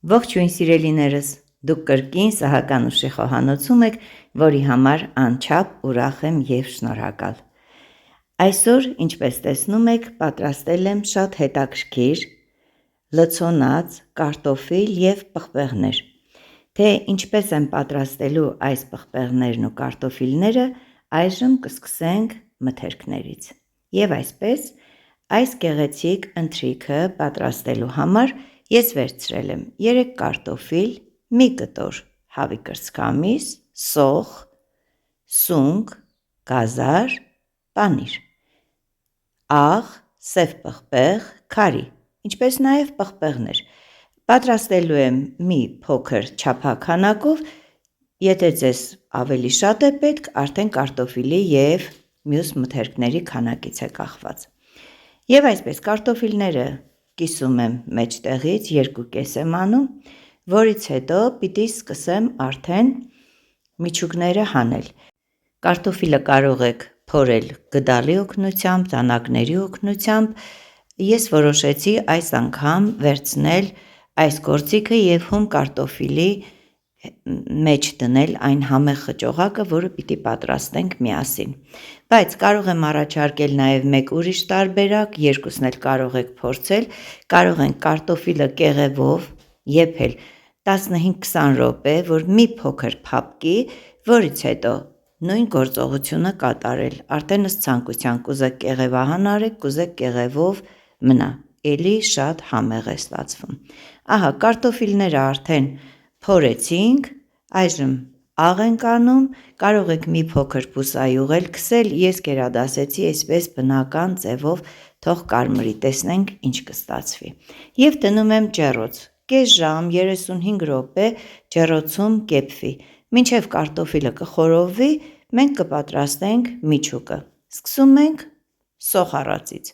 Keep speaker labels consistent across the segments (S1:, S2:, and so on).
S1: Ողջույն սիրելիներս, դուք կրկին Սահականուշի խոհանոցում եք, որի համար անչափ ուրախ եմ և շնորհակալ։ Այսօր, ինչպես տեսնում եք, պատրաստել եմ շատ հետաքրքիր լցոնած կարտոֆիլ և պղպեղներ։ Թե ինչպես եմ պատրաստելու այս պղպեղներն ու կարտոֆիլները, այժմ կսկսենք մթերքներից։ Եվ այսպես, այս գեղեցիկ ընթրիքը պատրաստելու համար ես վերցրել եմ 3 կարտոֆիլ, մի կտոր հավի կրծքամիս, սոխ, սունկ, գազար, պանիր, աղ, սև պղպեղ, քարի, ինչպես նաև պղպեղներ։ Պատրաստելու եմ մի փոքր չափաքանակով, եթե ձեզ ավելի շատ է պետք, արդեն կարտոֆիլի և մյուս մթերքների քանակից է կախված։ Եվ այսպես, կարտոֆիլները կիսում եմ մեջտեղից, 2 կես եմ անում, որից հետո պիտի սկսեմ արդեն միջուկները հանել։ Կարտոֆիլը կարող եք փորել գդալի օգնությամբ, դանակների օգնությամբ, ես որոշեցի այս անգամ վերցնել այս գործիքը և հում կարտոֆիլի մեջ դնել այն համեղ խճողակը, որը պիտի պատրաստենք միասին։ Բայց կարող եմ առաջարկել նաև մեկ ուրիշ տարբերակ, երկուսն էլ կարող եք փորձել, կարող ենք կարտոֆիլը կեղևով եփել 15-20 րոպե, որ մի փոքր փափկի, որից հետո նույն գործողությունը կատարել, արդեն ըստ ցանկության, կուզեք կեղևահան արեք, կուզեք կեղևով մնա, էլի շատ համեղ է ստացվում։ Ահա, կարտոֆիլները արդեն փորեցինք, այժմ աղ ենք անում, կարող եք մի փոքր բուսայուղ էլ քսել, ես գերադասեցի այսպես բնական ձևով, թող կարմրի, տեսնենք ինչ կստացվի։ Եվ դնում եմ ջեռոց, կես ժամ, 35 րոպե ջեռոցում կեփվի, մինչև կարտոֆիլը կխորովվի, մենք կպատրաստենք միջուկը։ Սկսում ենք սոխ առածից,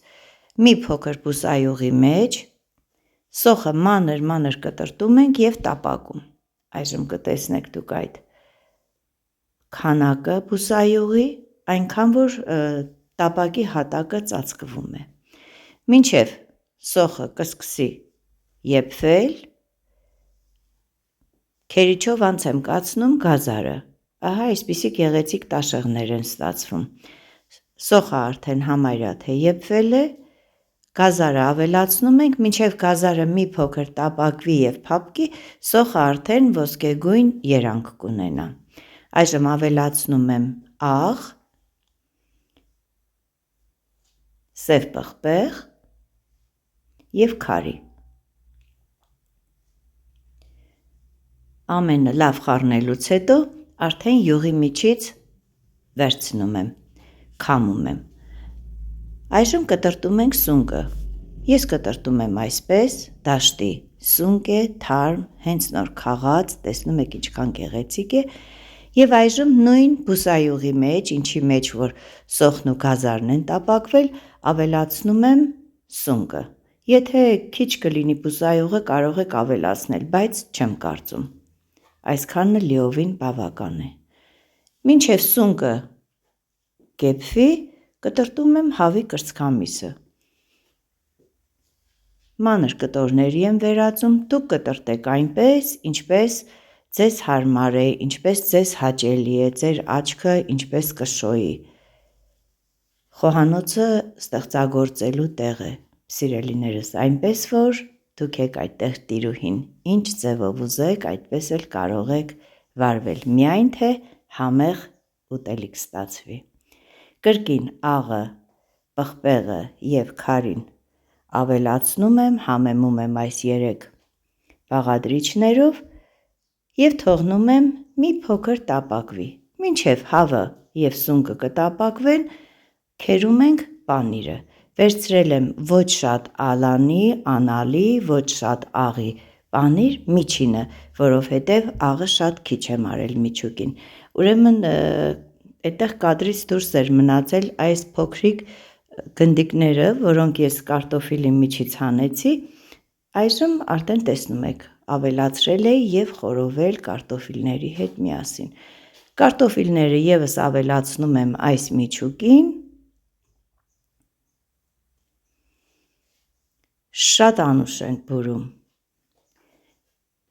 S1: մի փոքր բուսայուղի մեջ, սոխը մանր կտրտում ենք և տապակում, այժմ կտեսնեք դուք այդ քանակը բուսայուղի, այնքան որ տապակի հատակը ծածկվում է, մինչև սոխը կսկսի եփվել, քերիչով անց եմ կացնում գազարը, ահա այսպիսի գեղեցիկ տաշեղներ են ստացվում, սոխը արդեն համարյա թե եփվել է, գազարը ավելացնում ենք, մինչև գազարը մի փոքր տապակվի և փափկի, սոխը արդեն ոսկեգույն երանգ կունենա։ Այժմ ավելացնում եմ աղ, սև պղպեղ և քարի։ Ամենը լավ խառնելուց հետո արդեն յուղի միջից վերցնում եմ, քամում եմ։ Այժմ կտրտում ենք սունկը, ես կտրտում եմ այսպես, դաշտի սունկ է, թարմ, հենց նոր քաղած, տեսնում եք ինչքան գեղեցիկ է, և այժմ նույն բուսայուղի մեջ, ինչի մեջ որ սոխն ու գազարն են տապակվել, ավելացնում եմ սունկը, եթե քիչ կլինի բուսայուղը կարող եք ավելացնել, բայց չեմ կարծում, այսքանը լիովին բավական է։ Մինչև սունկը կեփվի, կտրտում եմ հավի կրծքամիսը, մանր կտորների եմ վերածում, դուք կտրտեք այնպես, ինչպես ձեզ հարմար է, ինչպես ձեզ հաճելի է, ձեր աչքը ինչպես կշոյի։ Խոհանոցը ստեղծագործելու տեղ է, սիրելիներս, այնպես որ դուք եք այդտեղ տիրուհին, ինչ ձևով ուզեք, այդպես էլ կարող եք վարվել, միայն թե համեղ ուտելիք ստացվի։ Կրկին աղը, պղպեղը և քարին ավելացնում եմ, համեմում եմ այս 3 բաղադրիչներով և թողնում եմ մի փոքր տապակվի, մինչև հավը և սունկը կտապակվեն, քերում ենք պանիրը, վերցրել եմ ոչ շատ ալանի, անալի, ոչ շատ աղի պանիր, միջինը, որովհետև աղը շատ քիչ եմ արել միջուկին, ուրեմն այդտեղ կադրից դուրս էր մնացել այս փոքրիկ գնդիկները, որոնք ես կարտոֆիլի միջից հանեցի, այժմ արդեն տեսնում եք, ավելացրել էի և խորովել կարտոֆիլների հետ միասին։ Կարտոֆիլները ևս ավելացնում եմ այս միջուկին, շատ անուշ ենք բուրում,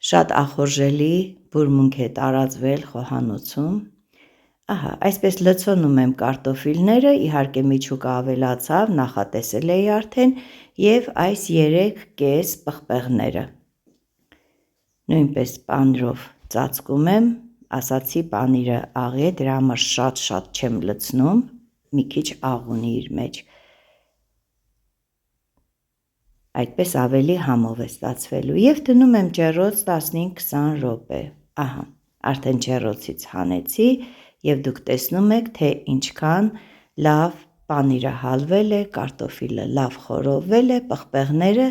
S1: շատ ախորժելի բուրմունք է տարածվել խոհանոցում։ Ահա, այսպես լցոնում եմ կարտոֆիլները, իհարկե միջուկը ավելացավ, նախատեսել էի արդեն, և այս 3 կես պղպեղները։ Նույնպես պանիրով ծածկում եմ, ասացի պանիրը աղի է, դրա համար շատ չեմ լցնում, մի քիչ աղ ունի իր մեջ։ Այդպես ավելի համով է ստացվելու և դնում եմ ջեռոց 15-20 րոպե։ Ահա, արդեն ջեռոցից հանեցի և դուք տեսնում եք, թե ինչքան լավ պանիրը հալվել է, կարտոֆիլը լավ խորովել է, պղպեղները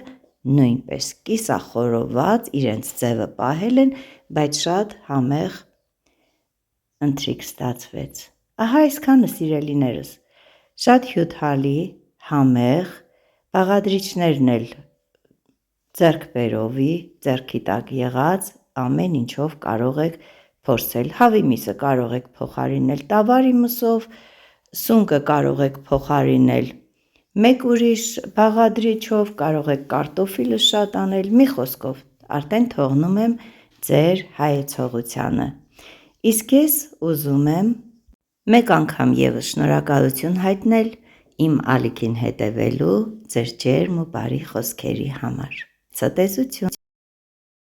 S1: նույնպես կիսախորոված, իրենց ձևը պահել են, բայց շատ համեղ ընթրիք ստացվեց։ Ահա այսքանը, սիրելիներս, շատ հյութալի, համեղ, բաղադրիչներն էլ ձեռքբերովի, ձեռքի տակ եղած, ամեն ինչով կարող եք փորձել։ Հավի միսը կարող եք փոխարինել տավարի մսով, սունկը կարող եք փոխարինել մեկ ուրիշ բաղադրիչով, կարող եք կարտոֆիլը շատ անել, մի խոսքով, արդեն թողնում եմ ձեր հայեցողությանը։ Իսկ ես ուզում եմ մեկ անգամ ևս շնորհակալություն հայտնել իմ ալիքին հետևելու, ձեր ջերմ ու բարի խոսքերի համար։ Ցտեսություն։